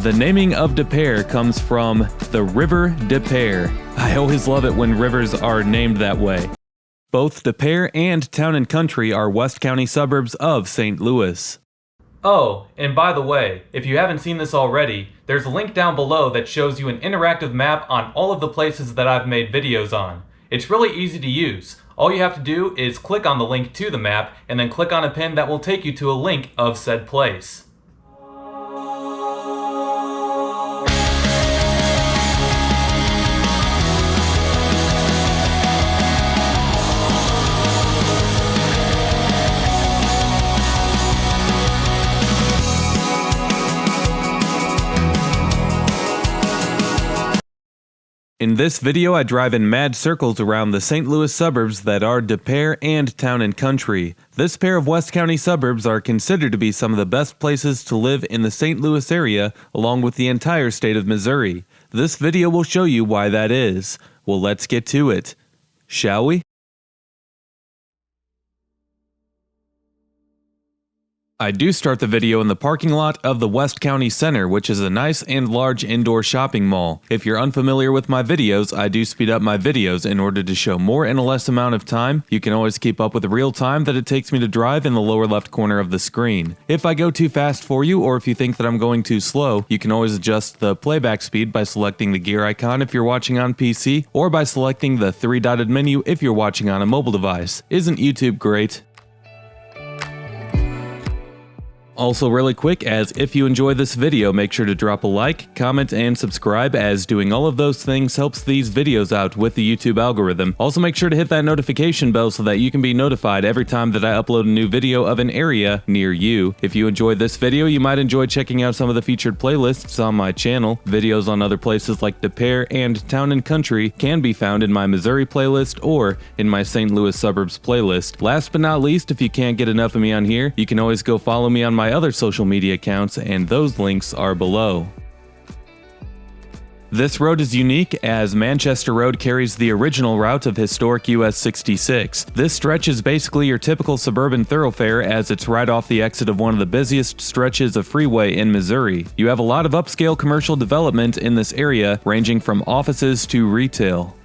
The naming of De Pere comes from the River De Pere. I always love it when rivers are named that way. Both De Pere and Town & Country are West County suburbs of St. Louis. Oh, and by the way, if you haven't seen this already, there's a link down below that shows you an interactive map on all of the places that I've made videos on. It's really easy to use. All you have to do is click on the link to the map and then click on a pin that will take you to a link of said place. In this video, I drive in mad circles around the St. Louis suburbs that are De Pere and Town & Country. This pair of West County suburbs are considered to be some of the best places to live in the St. Louis area, along with the entire state of Missouri. This video will show you why that is. Well, let's get to it, shall we? I do start the video in the parking lot of the West County Center, which is a nice and large indoor shopping mall. If you're unfamiliar with my videos, I do speed up my videos in order to show more in a less amount of time. You can always keep up with the real time that it takes me to drive in the lower left corner of the screen. If I go too fast for you, or if you think that I'm going too slow, you can always adjust the playback speed by selecting the gear icon if you're watching on PC, or by selecting the three-dotted menu if you're watching on a mobile device. Isn't YouTube great? Also really quick, as if you enjoy this video, make sure to drop a like, comment, and subscribe, as doing all of those things helps these videos out with the YouTube algorithm. Also make sure to hit that notification bell so that you can be notified every time that I upload a new video of an area near you. If you enjoyed this video, you might enjoy checking out some of the featured playlists on my channel. Videos on other places like De Pere and Town & Country can be found in my Missouri playlist or in my St. Louis Suburbs playlist. Last but not least, if you can't get enough of me on here, you can always go follow me on my other social media accounts, and those links are below. This road is unique as Manchester Road carries the original route of historic US 66. This stretch is basically your typical suburban thoroughfare, as it's right off the exit of one of the busiest stretches of freeway in Missouri. You have a lot of upscale commercial development in this area, ranging from offices to retail.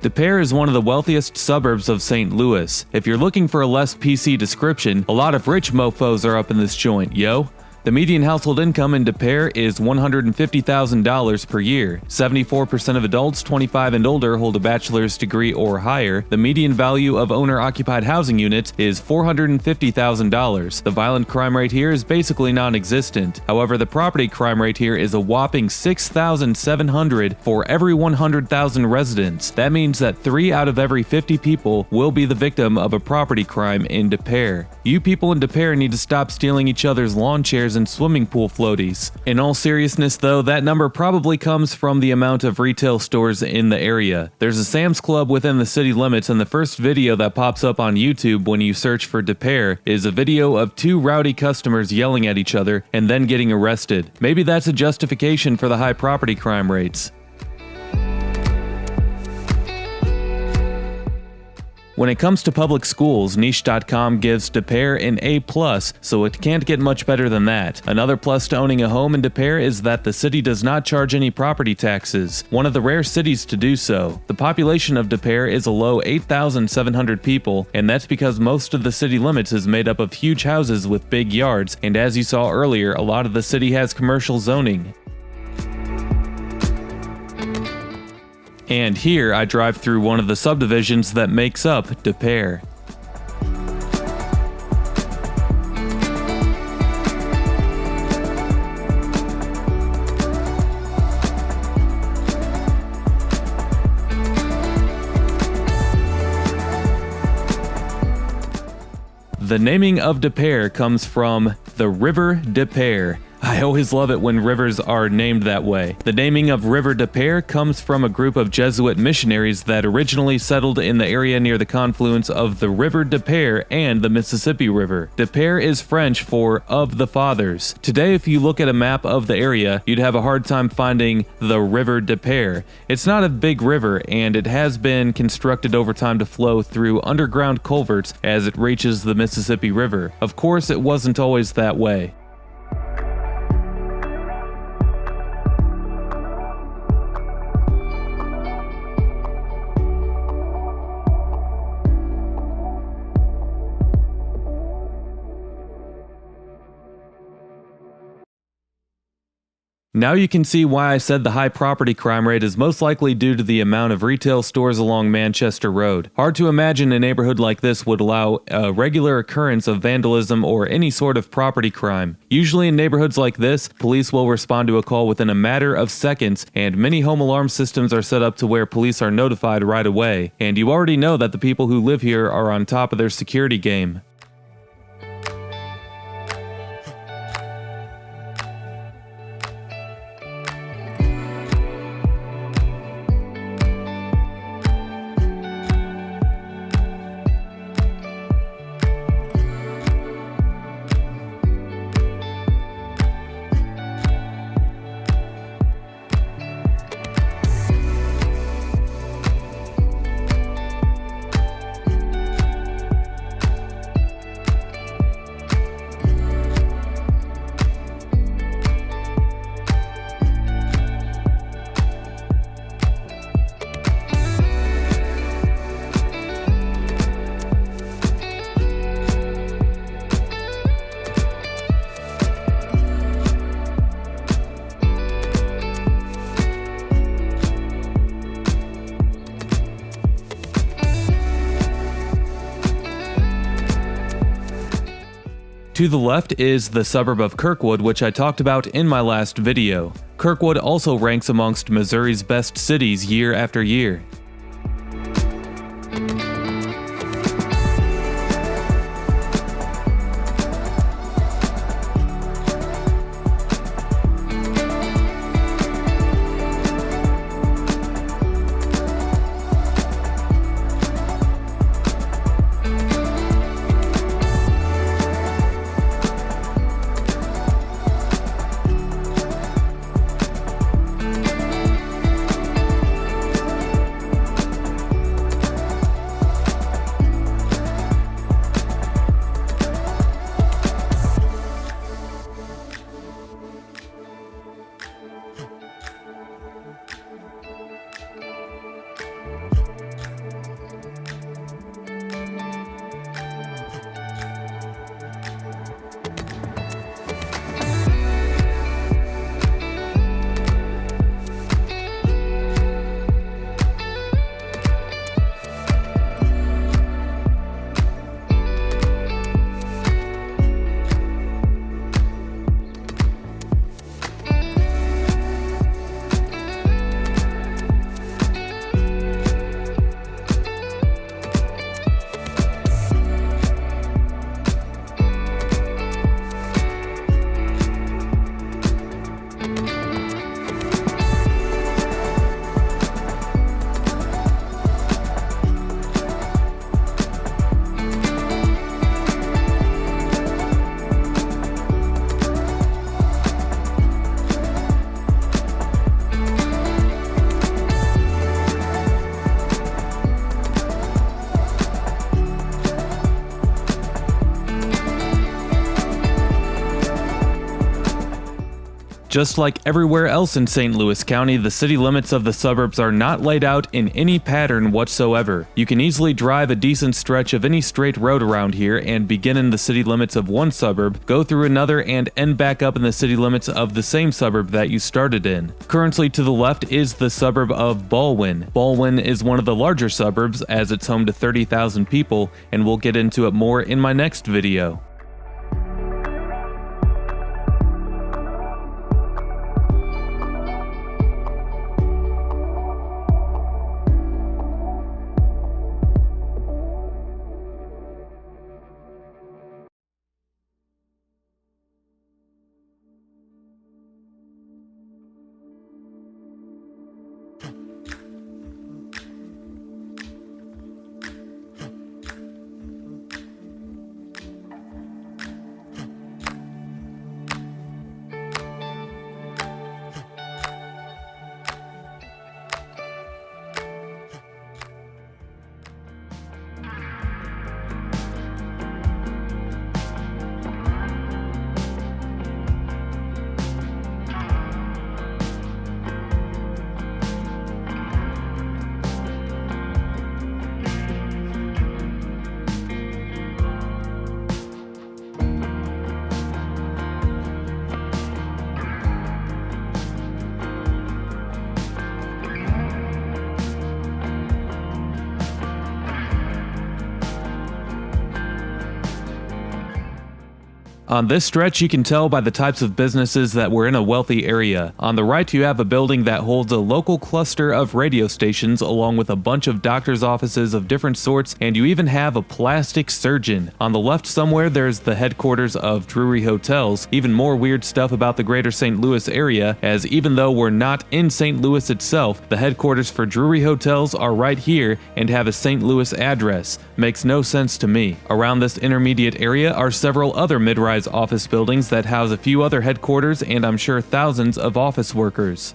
De Pere is one of the wealthiest suburbs of St. Louis. If you're looking for a less PC description, a lot of rich mofos are up in this joint, yo. The median household income in De Pere is $150,000 per year. 74% of adults 25 and older hold a bachelor's degree or higher. The median value of owner-occupied housing units is $450,000. The violent crime rate here is basically non-existent. However, the property crime rate here is a whopping 6,700 for every 100,000 residents. That means that 3 out of every 50 people will be the victim of a property crime in De Pere. You people in De Pere need to stop stealing each other's lawn chairs and swimming pool floaties. In all seriousness though, that number probably comes from the amount of retail stores in the area. There's a Sam's Club within the city limits, and the first video that pops up on YouTube when you search for De Pere is a video of 2 rowdy customers yelling at each other and then getting arrested. Maybe that's a justification for the high property crime rates. When it comes to public schools, Niche.com gives De Pere an A+, so it can't get much better than that. Another plus to owning a home in De Pere is that the city does not charge any property taxes, one of the rare cities to do so. The population of De Pere is a low 8,700 people, and that's because most of the city limits is made up of huge houses with big yards, and as you saw earlier, a lot of the city has commercial zoning. And here I drive through one of the subdivisions that makes up De Pere. The naming of De Pere comes from the River De Pere. I always love it when rivers are named that way. The naming of River de Pere comes from a group of Jesuit missionaries that originally settled in the area near the confluence of the River de Pere and the Mississippi River. De Pere is French for of the fathers. Today, if you look at a map of the area, you'd have a hard time finding the River de Pere. It's not a big river, and it has been constructed over time to flow through underground culverts as it reaches the Mississippi River. Of course, it wasn't always that way. Now you can see why I said the high property crime rate is most likely due to the amount of retail stores along Manchester Road. Hard to imagine a neighborhood like this would allow a regular occurrence of vandalism or any sort of property crime. Usually in neighborhoods like this, police will respond to a call within a matter of seconds, and many home alarm systems are set up to where police are notified right away. And you already know that the people who live here are on top of their security game. To the left is the suburb of Kirkwood, which I talked about in my last video. Kirkwood also ranks amongst Missouri's best cities year after year. Just like everywhere else in St. Louis County, the city limits of the suburbs are not laid out in any pattern whatsoever. You can easily drive a decent stretch of any straight road around here and begin in the city limits of one suburb, go through another, and end back up in the city limits of the same suburb that you started in. Currently to the left is the suburb of Ballwin. Ballwin is one of the larger suburbs as it's home to 30,000 people, and we'll get into it more in my next video. On this stretch, you can tell by the types of businesses that we're in a wealthy area. On the right, you have a building that holds a local cluster of radio stations along with a bunch of doctor's offices of different sorts, and you even have a plastic surgeon. On the left somewhere, there's the headquarters of Drury Hotels. Even more weird stuff about the greater St. Louis area, as even though we're not in St. Louis itself, the headquarters for Drury Hotels are right here and have a St. Louis address. Makes no sense to me. Around this intermediate area are several other mid-rise office buildings that house a few other headquarters and I'm sure thousands of office workers.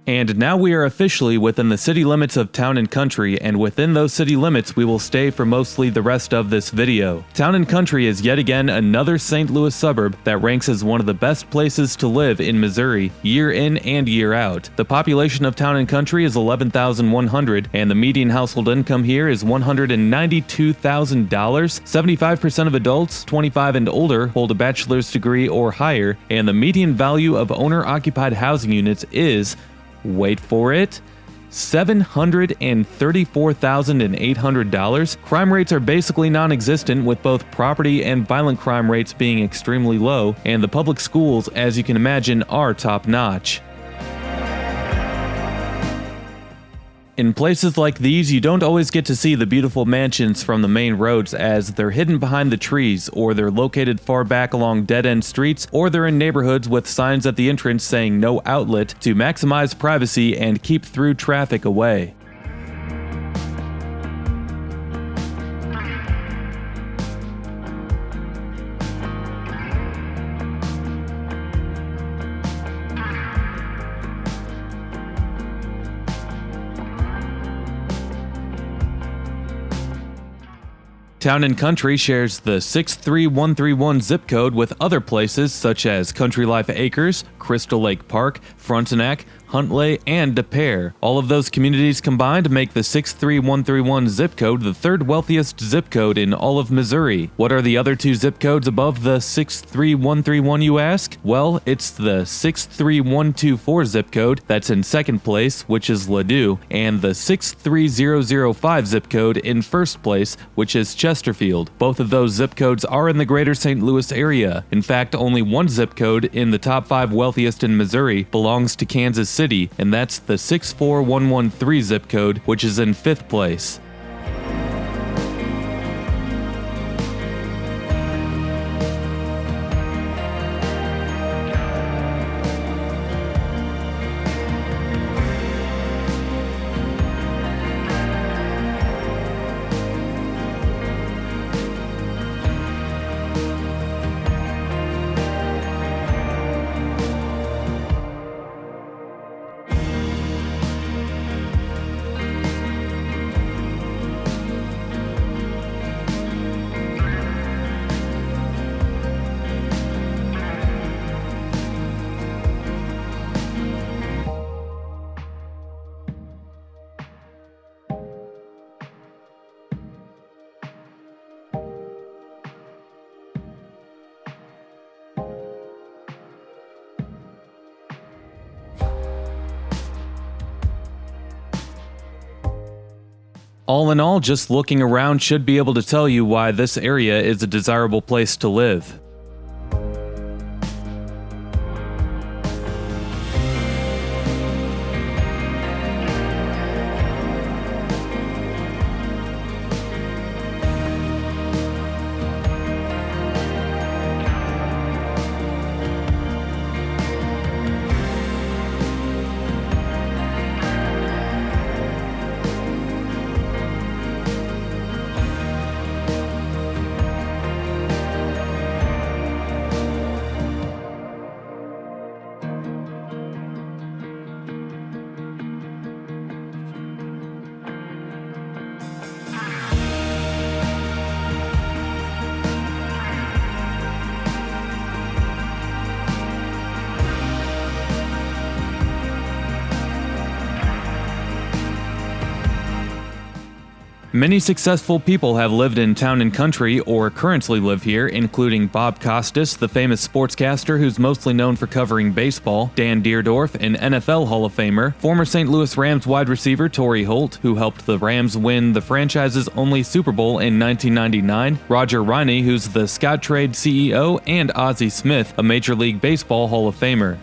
And now we are officially within the city limits of Town and Country, and within those city limits we will stay for mostly the rest of this video. Town and Country is yet again another St. Louis suburb that ranks as one of the best places to live in Missouri, year in and year out. The population of Town and Country is 11,100, and the median household income here is $192,000. 75% of adults 25 and older hold a bachelor's degree or higher, and the median value of owner-occupied housing units is, wait for it, $734,800. Crime rates are basically non-existent, with both property and violent crime rates being extremely low, and the public schools, as you can imagine, are top-notch. In places like these, you don't always get to see the beautiful mansions from the main roads, as they're hidden behind the trees, or they're located far back along dead-end streets, or they're in neighborhoods with signs at the entrance saying no outlet to maximize privacy and keep through traffic away. Town and Country shares the 63131 zip code with other places such as Country Life Acres, Crystal Lake Park, Frontenac, Huntley, and Des Peres. All of those communities combined make the 63131 zip code the third wealthiest zip code in all of Missouri. What are the other two zip codes above the 63131, you ask? Well, it's the 63124 zip code that's in second place, which is Ladue, and the 63005 zip code in first place, which is Chesterfield. Both of those zip codes are in the greater St. Louis area. In fact, only one zip code in the top 5 wealthiest in Missouri belongs to Kansas City, and that's the 64113 zip code, which is in 5th place. All in all, just looking around should be able to tell you why this area is a desirable place to live. Many successful people have lived in Town and Country or currently live here, including Bob Costas, the famous sportscaster who's mostly known for covering baseball, Dan Deerdorf, an NFL Hall of Famer, former St. Louis Rams wide receiver Torrey Holt, who helped the Rams win the franchise's only Super Bowl in 1999, Roger Riney, who's the Scottrade CEO, and Ozzie Smith, a Major League Baseball Hall of Famer.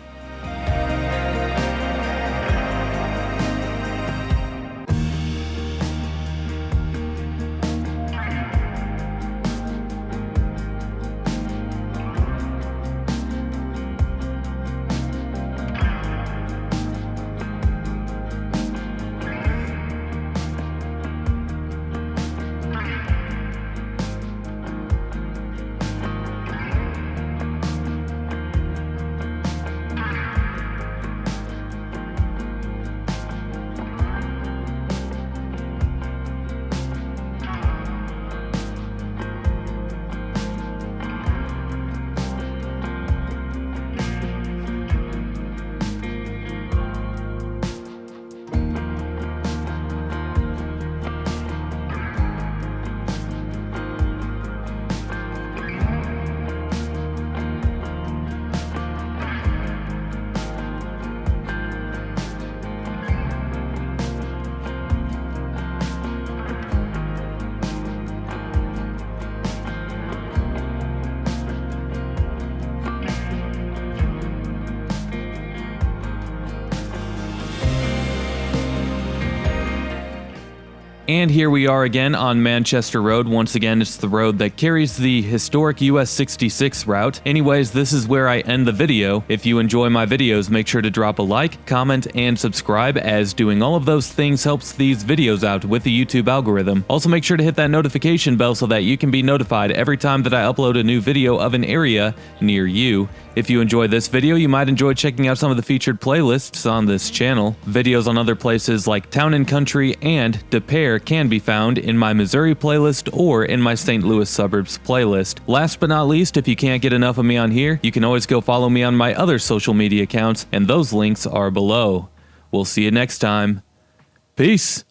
And here we are again on Manchester Road. Once again, it's the road that carries the historic US 66 route. Anyways, this is where I end the video. If you enjoy my videos, make sure to drop a like, comment, and subscribe, as doing all of those things helps these videos out with the YouTube algorithm. Also, make sure to hit that notification bell so that you can be notified every time that I upload a new video of an area near you. If you enjoyed this video, you might enjoy checking out some of the featured playlists on this channel. Videos on other places like Town and Country and De Pere can be found in my Missouri playlist or in my St. Louis Suburbs playlist. Last but not least, if you can't get enough of me on here, you can always go follow me on my other social media accounts, and those links are below. We'll see you next time. Peace!